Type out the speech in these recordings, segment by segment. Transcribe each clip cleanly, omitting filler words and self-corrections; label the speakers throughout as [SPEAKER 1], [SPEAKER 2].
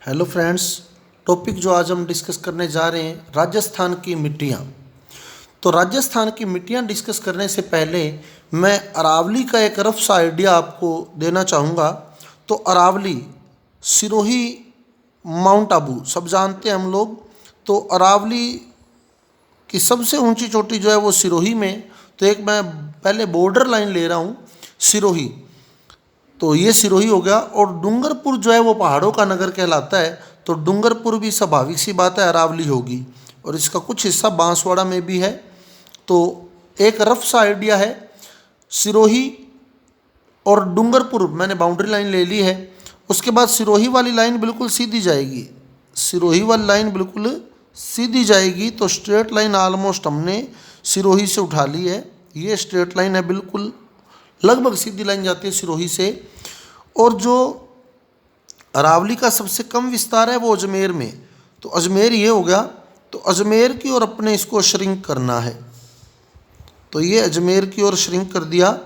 [SPEAKER 1] Hello friends. Topic जो आज हम डिस्कस करने जा रहे हैं राजस्थान की मिट्टियाँ। तो राजस्थान की मिट्टियाँ डिस्कस करने से पहले मैं अरावली का एक रफ सा आइडिया आपको देना चाहूँगा। तो अरावली, सिरोही, माउंट आबू सब जानते हैं हम लोग। तो अरावली की सबसे ऊंची चोटी जो है वो सिरोही में। तो एक मैं पहले बॉर्डर लाइन ले रहा हूँ सिरोही। तो ये सिरोही हो गया। और डूंगरपुर जो है वो पहाड़ों का नगर कहलाता है। तो डूंगरपुर भी स्वाभाविक सी बात है अरावली होगी। और इसका कुछ हिस्सा बांसवाड़ा में भी है। तो एक रफ सा आइडिया है। सिरोही और डूंगरपुर मैंने बाउंड्री लाइन ले ली है। उसके बाद सिरोही वाली लाइन बिल्कुल सीधी जाएगी। सिरोही वाली लाइन बिल्कुल सीधी जाएगी। तो स्ट्रेट लाइन ऑलमोस्ट हमने सिरोही से उठा ली है। ये स्ट्रेट लाइन है, बिल्कुल लगभग सीधी लाइन जाती है सिरोही से। और जो अरावली का सबसे कम विस्तार है वो अजमेर में। तो अजमेर ये हो गया। तो अजमेर की ओर अपने इसको श्रिंक करना है। तो ये अजमेर की ओर श्रिंक कर दिया।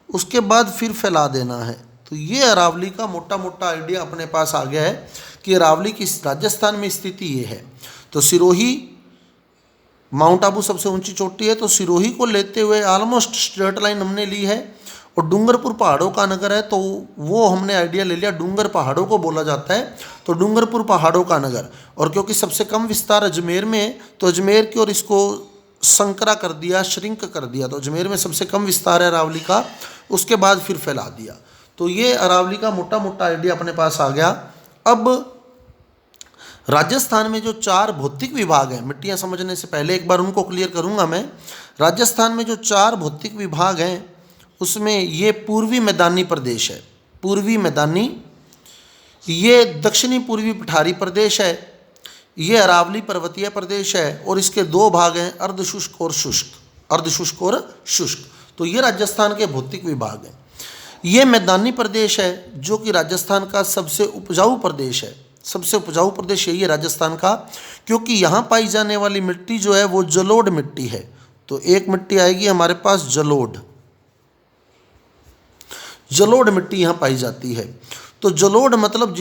[SPEAKER 1] उसके बाद फिर फैला देना है। तो ये अरावली का मोटा मोटा आइडिया अपने पास आ गया है कि अरावली की राजस्थान में स्थिति ये है। तो सिरोही, माउंट आबू सबसे ऊंची चोटी है। तो सिरोही को लेते हुए ऑलमोस्ट स्ट्रेट लाइन हमने ली है। और डूंगरपुर पहाड़ों का नगर है। तो वो हमने आइडिया ले लिया, डूंगर पहाड़ों को बोला जाता है। तो डूंगरपुर पहाड़ों का नगर। और क्योंकि सबसे कम विस्तार अजमेर में है तो अजमेर की ओर इसको संकरा कर दिया, श्रिंक कर दिया। तो अजमेर में सबसे कम विस्तार है अरावली का। उसके बाद फिर फैला दिया। तो ये अरावली का मोटा मोटा आइडिया अपने पास आ गया। अब राजस्थान में जो 4 भौतिक विभाग हैं, मिट्टियाँ समझने से पहले एक बार उनको क्लियर करूँगा मैं। राजस्थान में जो 4 भौतिक विभाग हैं उसमें ये पूर्वी मैदानी प्रदेश है। पूर्वी मैदानी, ये दक्षिणी पूर्वी पठारी प्रदेश है, ये अरावली पर्वतीय प्रदेश है। और इसके 2 भाग हैं, अर्धशुष्क और शुष्क। अर्धशुष्क और शुष्क। तो ये राजस्थान के भौतिक विभाग हैं। ये मैदानी प्रदेश है जो कि राजस्थान का सबसे उपजाऊ प्रदेश है। सबसे उपजाऊ प्रदेश यही है राजस्थान का, क्योंकि यहाँ पाई जाने वाली मिट्टी जो है वो जलोढ़ मिट्टी है। तो एक मिट्टी आएगी हमारे पास जलोढ़। जलोढ़ मिट्टी यहाँ पाई जाती है। तो जलोढ़ मतलब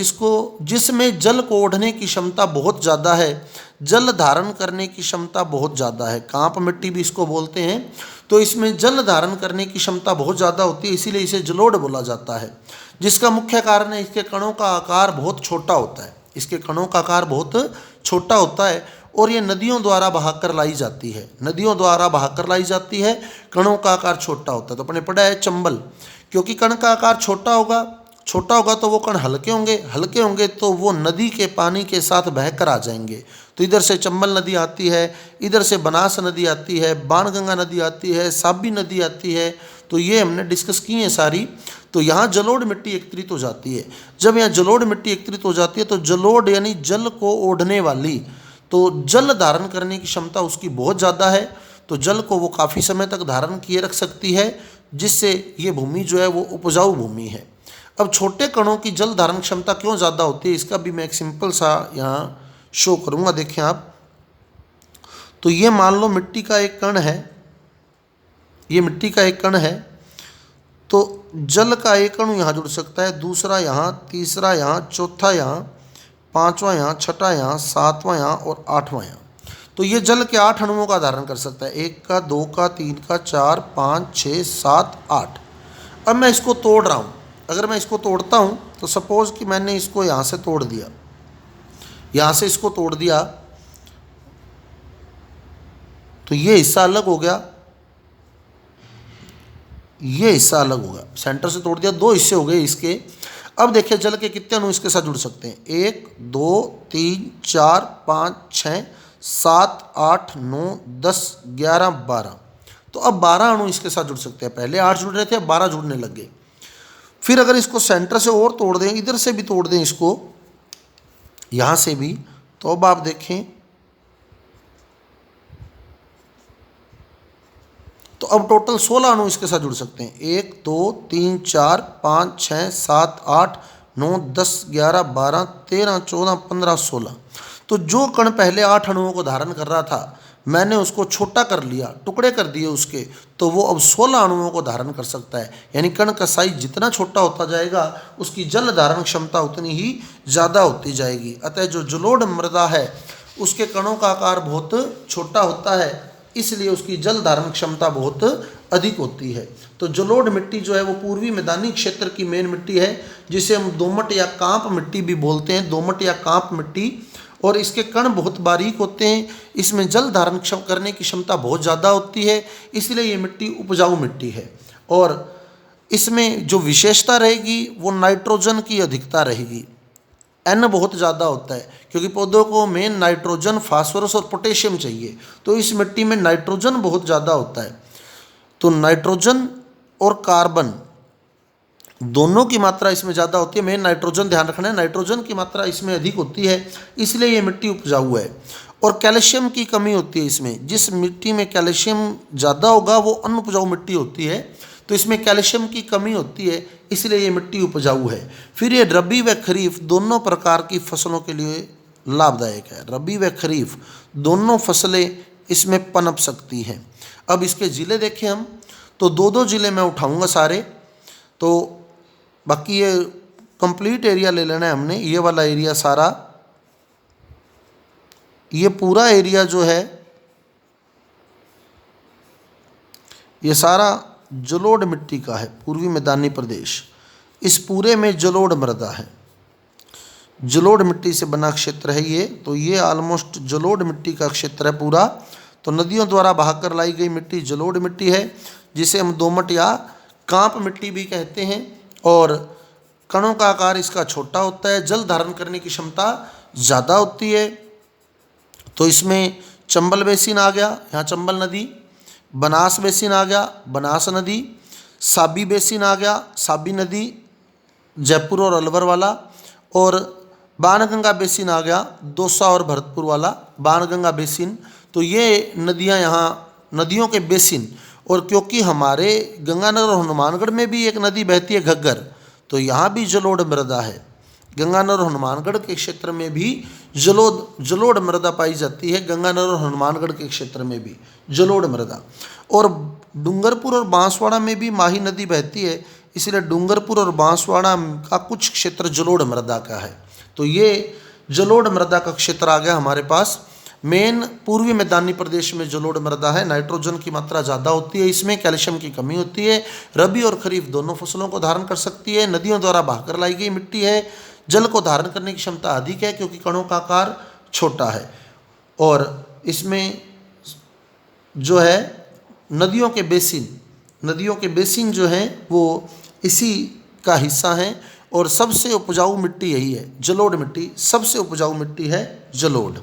[SPEAKER 1] जिसमें जल को ओढ़ने की क्षमता बहुत ज़्यादा है, जल धारण करने की क्षमता बहुत ज़्यादा है। कांप मिट्टी भी इसको बोलते हैं। तो इसमें जल धारण करने की क्षमता बहुत ज़्यादा होती है, इसीलिए इसे जलोढ़ बोला जाता है। जिसका मुख्य कारण है इसके कणों का आकार बहुत छोटा होता है। इसके कणों का आकार बहुत छोटा होता है। और ये नदियों द्वारा बहाकर लाई जाती है। नदियों द्वारा बहाकर लाई जाती है। कणों का आकार छोटा होता है। तो अपने पढ़ा है चंबल। क्योंकि कण का आकार छोटा होगा तो वो कण हल्के होंगे तो वो नदी के पानी के साथ बहकर आ जाएंगे। तो इधर से चंबल नदी आती है, इधर से बनास नदी आती है, बाणगंगा नदी आती है, साबी नदी आती है। तो ये हमने डिस्कस की है सारी। तो यहाँ जलोढ़ मिट्टी एकत्रित हो जाती है। जब यहाँ जलोढ़ मिट्टी एकत्रित हो जाती है तो जलोढ़ यानी जल को ओढ़ने वाली, तो जल धारण करने की क्षमता उसकी बहुत ज़्यादा है। तो जल को वो काफ़ी समय तक धारण किए रख सकती है, जिससे ये भूमि जो है वो उपजाऊ भूमि है। अब छोटे कणों की जल धारण क्षमता क्यों ज़्यादा होती है इसका भी मैं एक सिंपल सा यहाँ शो करूँगा। देखें आप। तो ये मान लो मिट्टी का एक कण है। ये मिट्टी का एक कण है। तो जल का एक अणु यहाँ जुड़ सकता है, दूसरा यहाँ, तीसरा यहाँ, चौथा यहाँ, पाँचवा यहाँ, छठा यहाँ, सातवां यहाँ और आठवां यहाँ। तो ये जल के 8 अणुओं का धारण कर सकता है। 1 का, 2 का, 3 का, 4, 5, 6, 7, 8। अब मैं इसको तोड़ रहा हूँ। अगर मैं इसको तोड़ता हूँ तो सपोज़ कि मैंने इसको यहाँ से तोड़ दिया, यहाँ से इसको तोड़ दिया। तो ये हिस्सा अलग हो गया, ये हिस्सा अलग हो गया। सेंटर से तोड़ दिया, 2 हिस्से हो गए इसके। अब देखिए जल के कितने अणु इसके साथ जुड़ सकते हैं। 1, 2, 3, 4, 5, 6, 7, 8, 9, 10, 11, 12। तो अब 12 अणु इसके साथ जुड़ सकते हैं। पहले 8 जुड़ रहे थे, अब 12 जुड़ने लग गए। फिर अगर इसको सेंटर से और तोड़ दें, इधर से भी तोड़ दें इसको, यहाँ से भी, तो अब आप देखें तो अब टोटल 16 अणु इसके साथ जुड़ सकते हैं। 1, 2, 3, 4, 5, 6, 7, 8, 9, 10, 11, 12, 13, 14, 15, 16। तो जो कण पहले 8 अणुओं को धारण कर रहा था, मैंने उसको छोटा कर लिया, टुकड़े कर दिए उसके, तो वो अब 16 अणुओं को धारण कर सकता है। यानी कण का साइज जितना छोटा होता जाएगा उसकी जल धारण क्षमता उतनी ही ज़्यादा होती जाएगी। अतः जो जलोढ़ मृदा है उसके कणों का आकार बहुत छोटा होता है, इसलिए उसकी जल धारण क्षमता बहुत अधिक होती है। तो जलोढ़ मिट्टी जो है वो पूर्वी मैदानी क्षेत्र की मेन मिट्टी है, जिसे हम दोमट या कांप मिट्टी भी बोलते हैं, दोमट या कांप मिट्टी। और इसके कण बहुत बारीक होते हैं, इसमें जल धारण करने की क्षमता बहुत ज़्यादा होती है, इसलिए ये मिट्टी उपजाऊ मिट्टी है। और इसमें जो विशेषता रहेगी वो नाइट्रोजन की अधिकता रहेगी। एन बहुत ज़्यादा होता है, क्योंकि पौधों को मेन नाइट्रोजन, फास्फोरस और पोटेशियम चाहिए, तो इस मिट्टी में नाइट्रोजन बहुत ज़्यादा होता है। तो नाइट्रोजन और कार्बन दोनों की मात्रा इसमें ज़्यादा होती है। मेन नाइट्रोजन ध्यान रखना है, नाइट्रोजन की मात्रा इसमें अधिक होती है, इसलिए ये मिट्टी उपजाऊ है। और कैल्शियम की कमी होती है इसमें। जिस मिट्टी में कैल्शियम ज़्यादा होगा वो अनउपजाऊ मिट्टी होती है, तो इसमें कैल्शियम की कमी होती है, इसलिए ये मिट्टी उपजाऊ है। फिर ये रबी व खरीफ दोनों प्रकार की फसलों के लिए लाभदायक है। रबी व खरीफ दोनों फसलें इसमें पनप सकती हैं। अब इसके ज़िले देखें हम, तो दो दो ज़िले मैं उठाऊंगा सारे, तो बाकी ये कंप्लीट एरिया ले लेना है हमने। ये वाला एरिया सारा, ये पूरा एरिया जो है ये सारा जलोढ़ मिट्टी का है, पूर्वी मैदानी प्रदेश। इस पूरे में जलोढ़ मृदा है, जलोढ़ मिट्टी से बना क्षेत्र है ये। तो ये ऑलमोस्ट जलोढ़ मिट्टी का क्षेत्र है पूरा। तो नदियों द्वारा बहाकर लाई गई मिट्टी जलोढ़ मिट्टी है, जिसे हम दोमट या कांप मिट्टी भी कहते हैं। और कणों का आकार इसका छोटा होता है, जल धारण करने की क्षमता ज़्यादा होती है। तो इसमें चंबल बेसिन आ गया, यहाँ चंबल नदी, बनास बेसिन आ गया, बनास नदी, साबी बेसिन आ गया, साबी नदी, जयपुर और अलवर वाला, और बाणगंगा बेसिन आ गया, दौसा और भरतपुर वाला बाणगंगा बेसिन। तो ये नदियाँ यहाँ, नदियों के बेसिन। और क्योंकि हमारे गंगानगर और हनुमानगढ़ में भी एक नदी बहती है घग्गर, तो यहाँ भी जलोढ़ मृदा है। गंगानगर और हनुमानगढ़ के क्षेत्र में भी जलोढ़ मृदा पाई जाती है, गंगानगर और हनुमानगढ़ के क्षेत्र में भी जलोढ़ मृदा। और डूंगरपुर और बांसवाड़ा में भी माही नदी बहती है, इसलिए डूंगरपुर और बांसवाड़ा का कुछ क्षेत्र जलोढ़ मृदा का है। तो ये जलोढ़ मृदा का क्षेत्र आ गया हमारे पास। मेन पूर्वी मैदानी प्रदेश में जलोढ़ मृदा है, नाइट्रोजन की मात्रा ज़्यादा होती है, इसमें कैल्शियम की कमी होती है, रबी और खरीफ दोनों फसलों को धारण कर सकती है, नदियों द्वारा बहाकर लाई गई मिट्टी है, जल को धारण करने की क्षमता अधिक है क्योंकि कणों का आकार छोटा है। और इसमें जो है नदियों के बेसिन जो हैं वो इसी का हिस्सा हैं। और सबसे उपजाऊ मिट्टी यही है, जलोढ़ मिट्टी सबसे उपजाऊ मिट्टी है, जलोढ़।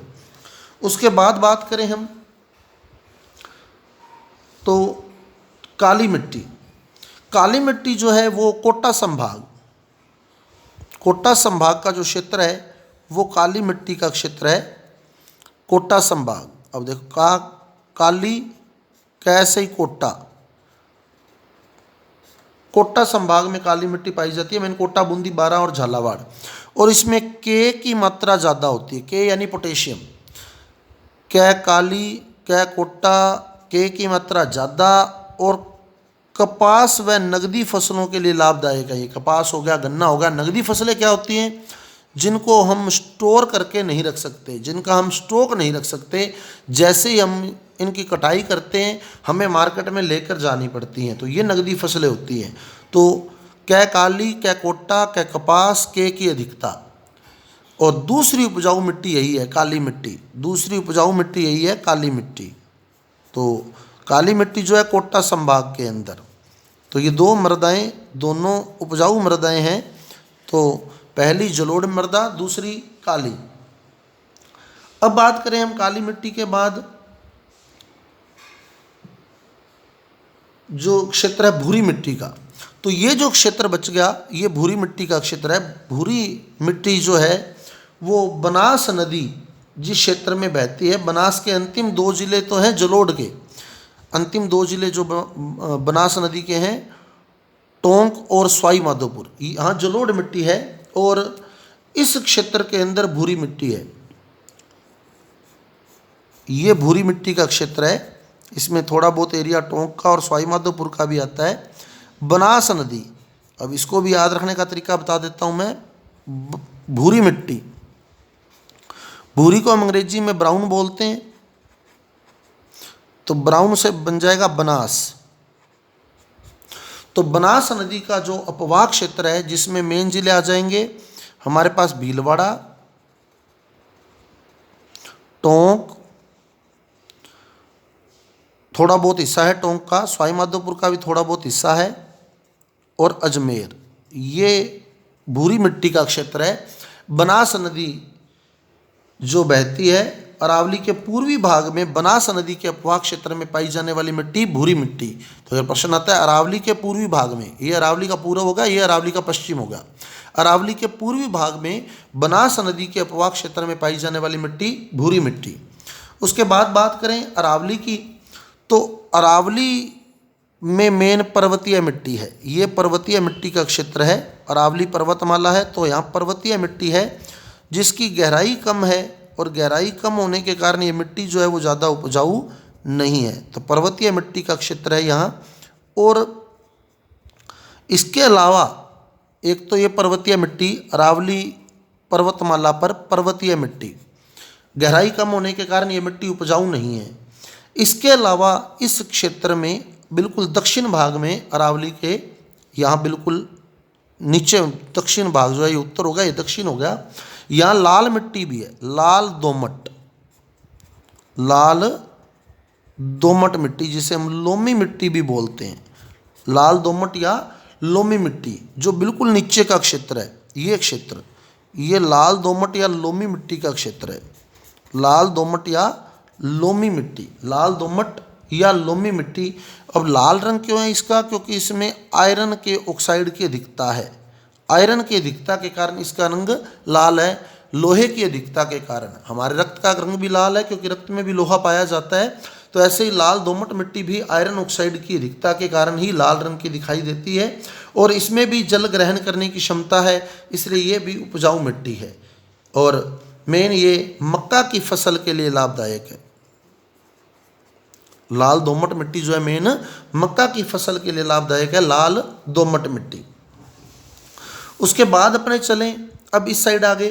[SPEAKER 1] उसके बाद बात करें हम तो काली मिट्टी जो है वो कोटा संभाग का जो क्षेत्र है वो काली मिट्टी का क्षेत्र है, कोटा संभाग। अब देखो काली कैसे ही कोटा संभाग में काली मिट्टी पाई जाती है, मेन कोटा, बूंदी, बारां और झालावाड़। और इसमें के की मात्रा ज़्यादा होती है, के यानी पोटेशियम। कै काली, कै कोटा, के की मात्रा ज़्यादा। और कपास व नगदी फसलों के लिए लाभदायक है। ये कपास हो गया, गन्ना हो गया। नगदी फसलें क्या होती हैं? जिनको हम स्टोर करके नहीं रख सकते, जिनका हम स्टॉक नहीं रख सकते, जैसे ही हम इनकी कटाई करते हैं हमें मार्केट में लेकर जानी पड़ती हैं, तो ये नगदी फसलें होती हैं। तो कै काली, कै कोटा, कै कपास, के की अधिकता। और दूसरी उपजाऊ मिट्टी यही है, काली मिट्टी। दूसरी उपजाऊ मिट्टी यही है, काली मिट्टी। तो काली मिट्टी जो है कोटा संभाग के अंदर। तो ये दो मृदाएं, दोनों उपजाऊ मृदाएं हैं। तो पहली जलोढ़ मृदा, दूसरी काली। अब बात करें हम काली मिट्टी के बाद जो क्षेत्र है भूरी मिट्टी का, तो ये जो क्षेत्र बच गया ये भूरी मिट्टी का क्षेत्र है। भूरी मिट्टी जो है वो बनास नदी जिस क्षेत्र में बहती है, बनास के अंतिम दो जिले तो हैं जलोढ़ के, अंतिम दो जिले जो बनास नदी के हैं, टोंक और सवाई माधोपुर, यहाँ जलोढ़ मिट्टी है। और इस क्षेत्र के अंदर भूरी मिट्टी है। ये भूरी मिट्टी का क्षेत्र है। इसमें थोड़ा बहुत एरिया टोंक का और सवाई माधोपुर का भी आता है। बनास नदी, अब इसको भी याद रखने का तरीका बता देता हूँ मैं। भूरी मिट्टी, भूरी को हम अंग्रेजी में ब्राउन बोलते हैं, तो ब्राउन से बन जाएगा बनास। तो बनास नदी का जो अपवाह क्षेत्र है, जिसमें मेन जिले आ जाएंगे हमारे पास भीलवाड़ा, टोंक, थोड़ा बहुत हिस्सा है टोंक का, सवाई माधोपुर का भी थोड़ा बहुत हिस्सा है, और अजमेर, ये भूरी मिट्टी का क्षेत्र है। बनास नदी जो बहती है अरावली के पूर्वी भाग में, बनास नदी के अपवाह क्षेत्र में पाई जाने वाली मिट्टी भूरी मिट्टी। तो अगर प्रश्न आता है अरावली के पूर्वी भाग में, ये अरावली का पूर्व होगा, ये अरावली का पश्चिम होगा। अरावली के पूर्वी भाग में बनास नदी के अपवाह क्षेत्र में पाई जाने वाली मिट्टी भूरी मिट्टी। उसके बाद बात करें अरावली की, तो अरावली में मेन पर्वतीय मिट्टी है। ये पर्वतीय मिट्टी का क्षेत्र है। अरावली पर्वतमाला है, तो यहाँ पर्वतीय मिट्टी है जिसकी गहराई कम है, और गहराई कम होने के कारण ये मिट्टी जो है वो ज़्यादा उपजाऊ नहीं है। तो पर्वतीय मिट्टी का क्षेत्र है यहाँ। और इसके अलावा एक तो ये पर्वतीय मिट्टी, अरावली पर्वतमाला पर पर्वतीय मिट्टी, गहराई कम होने के कारण ये मिट्टी उपजाऊ नहीं है। इसके अलावा इस क्षेत्र में बिल्कुल दक्षिण भाग में, अरावली के यहाँ बिल्कुल नीचे दक्षिण भाग जो है, ये उत्तर होगा, ये दक्षिण हो गया, यहाँ लाल मिट्टी भी है, लाल दोमट, लाल दोमट मिट्टी जिसे हम लोमी मिट्टी भी बोलते हैं। लाल दोमट या लोमी मिट्टी जो बिल्कुल नीचे का क्षेत्र है, ये क्षेत्र, ये लाल दोमट या लोमी मिट्टी का क्षेत्र है। लाल दोमट या लोमी मिट्टी, लाल दोमट या लोमी मिट्टी। अब लाल रंग क्यों है इसका? क्योंकि इसमें आयरन के ऑक्साइड की अधिकता है। आयरन की अधिकता के कारण इसका रंग लाल है। लोहे की अधिकता के कारण हमारे रक्त का रंग भी लाल है, क्योंकि रक्त में भी लोहा पाया जाता है। तो ऐसे ही लाल दोमट मिट्टी भी आयरन ऑक्साइड की अधिकता के कारण ही लाल रंग की दिखाई देती है, और इसमें भी जल ग्रहण करने की क्षमता है, इसलिए ये भी उपजाऊ मिट्टी है। और मेन ये मक्का की फसल के लिए लाभदायक है। लाल दोमट मिट्टी जो है मेन मक्का की फसल के लिए लाभदायक है, लाल दोमट मिट्टी। उसके बाद अपने चलें अब इस साइड आगे,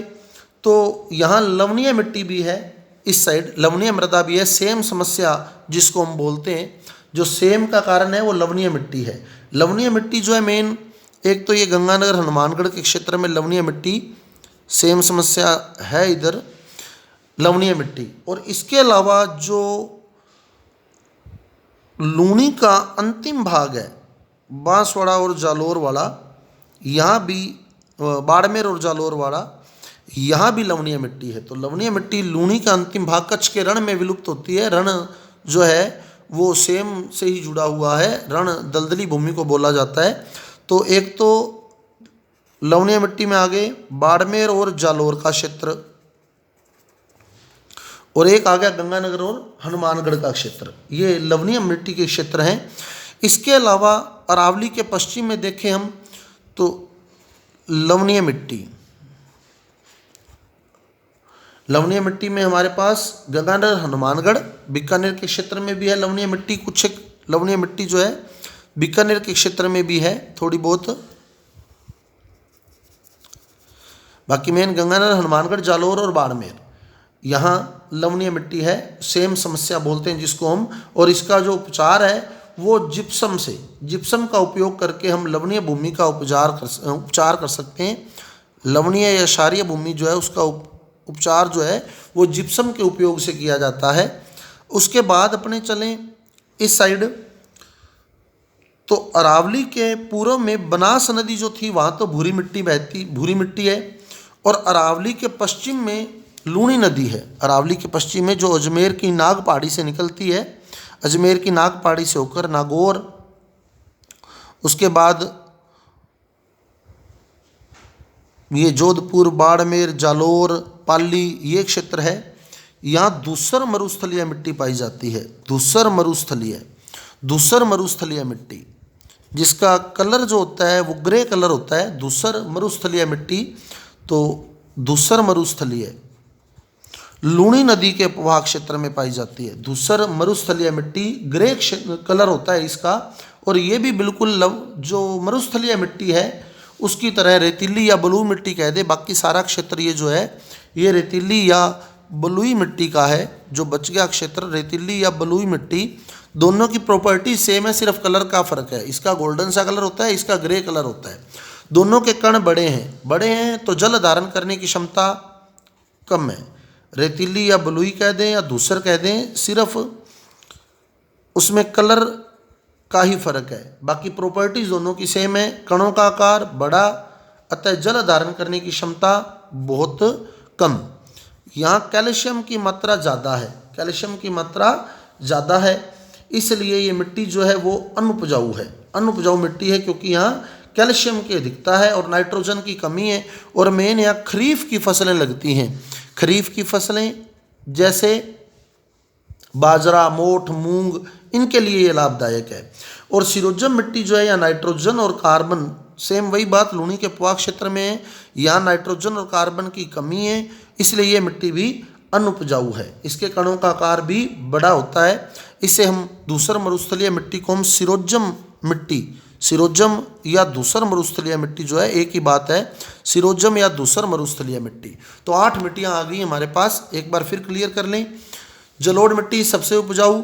[SPEAKER 1] तो यहाँ लवणीय मिट्टी भी है, इस साइड लवणीय मृदा भी है। सेम समस्या जिसको हम बोलते हैं, जो सेम का कारण है वो लवणीय मिट्टी है। लवणीय मिट्टी जो है मेन, एक तो ये गंगानगर हनुमानगढ़ के क्षेत्र में लवणीय मिट्टी, सेम समस्या है इधर लवणीय मिट्टी। और इसके अलावा जो लूणी का अंतिम भाग है, बांसवाड़ा और जालोर वाला, यहाँ भी बाड़मेर और जालोर वाला, यहाँ भी लवणीय मिट्टी है। तो लवणीय मिट्टी लूणी का अंतिम भाग कच्छ के रण में विलुप्त होती है। रण जो है वो सेम से ही जुड़ा हुआ है, रण दलदली भूमि को बोला जाता है। तो एक तो लवणीय मिट्टी में आगे बाड़मेर और जालोर का क्षेत्र, और एक आ गया गंगानगर और हनुमानगढ़ का क्षेत्र, ये लवणीय मिट्टी के क्षेत्र हैं। इसके अलावा अरावली के पश्चिम में देखें हम तो लवणीय मिट्टी, लवणीय मिट्टी में हमारे पास गंगानगर हनुमानगढ़, बीकानेर के क्षेत्र में भी है लवणीय मिट्टी। कुछ एक लवणीय मिट्टी जो है बीकानेर के क्षेत्र में भी है थोड़ी बहुत, बाकी मेन गंगानगर हनुमानगढ़ जालोर और बाड़मेर, यहाँ लवणीय मिट्टी है। सेम समस्या बोलते हैं जिसको हम, और इसका जो उपचार है वो जिप्सम से, जिप्सम का उपयोग करके हम लवणीय भूमि का उपचार कर सकते हैं। लवणीय या क्षारीय भूमि जो है उसका उपचार जो है वो जिप्सम के उपयोग से किया जाता है। उसके बाद अपने चलें इस साइड, तो अरावली के पूर्व में बनास नदी जो थी वहाँ तो भूरी मिट्टी है, और अरावली के पश्चिम में लूणी नदी है। अरावली के पश्चिम में जो अजमेर की नाग पहाड़ी से निकलती है, अजमेर की नाग पहाड़ी से होकर नागौर, उसके बाद ये जोधपुर, बाड़मेर, जालोर, पाली, ये क्षेत्र है। यहाँ धूसर मरुस्थलीय मिट्टी पाई जाती है। धूसर मरुस्थलीय मिट्टी जिसका कलर जो होता है वो ग्रे कलर होता है, धूसर मरुस्थलीय मिट्टी। तो धूसर मरुस्थलीय लूणी नदी के प्रवाह क्षेत्र में पाई जाती है। धूसर मरुस्थलीय मिट्टी ग्रे कलर होता है इसका, और ये भी बिल्कुल जो मरुस्थलीय मिट्टी है उसकी तरह रेतीली या बलुई मिट्टी कह दे, बाकी सारा क्षेत्र ये जो है ये रेतीली या बलुई मिट्टी का है। जो बच गया क्षेत्र रेतीली या बलुई मिट्टी, दोनों की प्रॉपर्टी सेम है, सिर्फ कलर का फर्क है। इसका गोल्डन सा कलर होता है, इसका ग्रे कलर होता है। दोनों के कण बड़े हैं तो जल धारण करने की क्षमता कम है। रेतीली या बलुई कह दें या धूसर कह दें, सिर्फ उसमें कलर का ही फर्क है, बाकी प्रॉपर्टीज दोनों की सेम है। कणों का आकार बड़ा, अतः जल धारण करने की क्षमता बहुत कम। यहाँ कैल्शियम की मात्रा ज़्यादा है, कैल्शियम की मात्रा ज़्यादा है, इसलिए ये मिट्टी जो है वो अनुपजाऊ है, अनुपजाऊ मिट्टी है, क्योंकि यहाँ कैल्शियम की अधिकता है और नाइट्रोजन की कमी है। और मेन यहाँ खरीफ की फसलें लगती हैं। खरीफ की फसलें जैसे बाजरा, मोठ, मूंग, इनके लिए ये लाभदायक है। और सिरोजम मिट्टी जो है या नाइट्रोजन और कार्बन, सेम वही बात लूणी के प्रवाह क्षेत्र में है, यहाँ नाइट्रोजन और कार्बन की कमी है, इसलिए ये मिट्टी भी अनुपजाऊ है। इसके कणों का आकार भी बड़ा होता है। इससे हम धूसर मरुस्थलीय मिट्टी को हम सिरोजम मिट्टी, सिरोजम या धूसर मरुस्थलीय मिट्टी जो है एक ही बात है, सिरोजम या धूसर मरुस्थलीय मिट्टी। तो 8 मिट्टियाँ आ गई हमारे पास, एक बार फिर क्लियर कर लें। जलोढ़ मिट्टी सबसे उपजाऊ,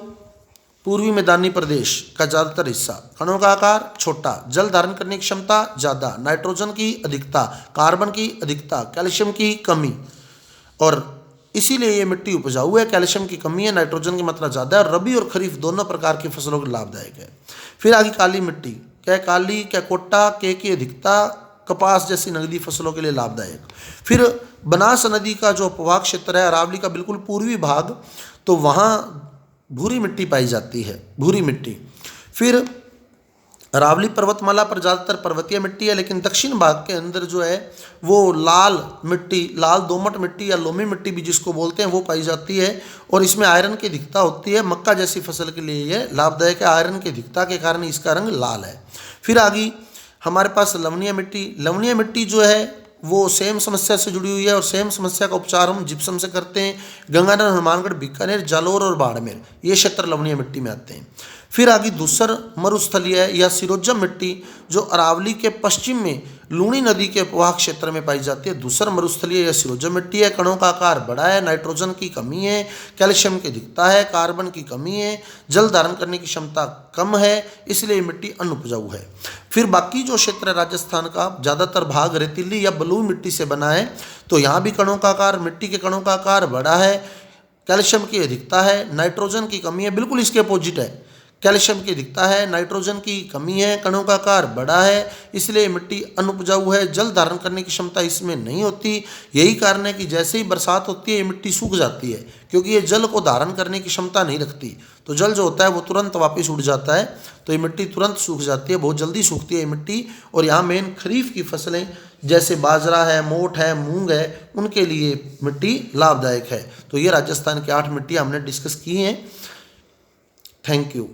[SPEAKER 1] पूर्वी मैदानी प्रदेश का ज़्यादातर हिस्सा, कणों का आकार छोटा, जल धारण करने की क्षमता ज़्यादा, नाइट्रोजन की अधिकता, कार्बन की अधिकता, कैल्शियम की कमी, और इसीलिए ये मिट्टी उपजाऊ है। कैल्शियम की कमी है, नाइट्रोजन की मात्रा ज़्यादा है, और रबी और खरीफ दोनों प्रकार की फसलों के लाभदायक है। फिर आगे काली मिट्टी, क्या काली, क्या कोट्टा, के की अधिकता, कपास जैसी नगदी फसलों के लिए लाभदायक। फिर बनास नदी का जो प्रवाह क्षेत्र है, अरावली का बिल्कुल पूर्वी भाग, तो वहाँ भूरी मिट्टी पाई जाती है, भूरी मिट्टी। फिर अरावली पर्वतमाला पर ज़्यादातर पर्वतीय मिट्टी है, लेकिन दक्षिण भाग के अंदर जो है वो लाल मिट्टी, लाल दोमट मिट्टी या लोमी मिट्टी भी जिसको बोलते हैं, वो पाई जाती है, और इसमें आयरन की अधिकता होती है। मक्का जैसी फसल के लिए ये लाभदायक है, आयरन की अधिकता के कारण इसका रंग लाल है। फिर आगे हमारे पास लवणीय मिट्टी, लवणीय मिट्टी जो है वो सेम समस्या से जुड़ी हुई है, और सेम समस्या का उपचार हम जिप्सम से करते हैं। गंगानगर, हनुमानगढ़, बीकानेर, जालोर और बाड़मेर, ये क्षेत्र लवणीय मिट्टी में आते हैं। फिर आगे धूसर मरुस्थलीय या सिरोजम मिट्टी जो अरावली के पश्चिम में लूणी नदी के प्रवाह क्षेत्र में पाई जाती है। धूसर मरुस्थलीय या सिरोजम मिट्टी है, कणों का आकार बड़ा है, नाइट्रोजन की कमी है, कैल्शियम की अधिकता है, कार्बन की कमी है, जल धारण करने की क्षमता कम है, इसलिए मिट्टी अनुपजाऊ है। फिर बाकी जो क्षेत्र है राजस्थान का, ज़्यादातर भाग रेतीली या बलुई मिट्टी से बना है, तो यहाँ भी कणों का आकार, मिट्टी के कणों का आकार बड़ा है, कैल्शियम की अधिकता है, नाइट्रोजन की कमी है, बिल्कुल इसके अपोजिट है। कैल्शियम की अधिकता है, नाइट्रोजन की कमी है, कणों का आकार बड़ा है, इसलिए मिट्टी अनुपजाऊ है। जल धारण करने की क्षमता इसमें नहीं होती। यही कारण है कि जैसे ही बरसात होती है ये मिट्टी सूख जाती है, क्योंकि ये जल को धारण करने की क्षमता नहीं रखती। तो जल जो होता है वो तुरंत वापस उड़ जाता है, तो ये मिट्टी तुरंत सूख जाती है, बहुत जल्दी सूखती है ये मिट्टी। और यहाँ मेन खरीफ की फसलें जैसे बाजरा है, मोठ है, मूंग है, उनके लिए मिट्टी लाभदायक है। तो ये राजस्थान की 8 मिट्टियाँ हमने डिस्कस की हैं। Thank you.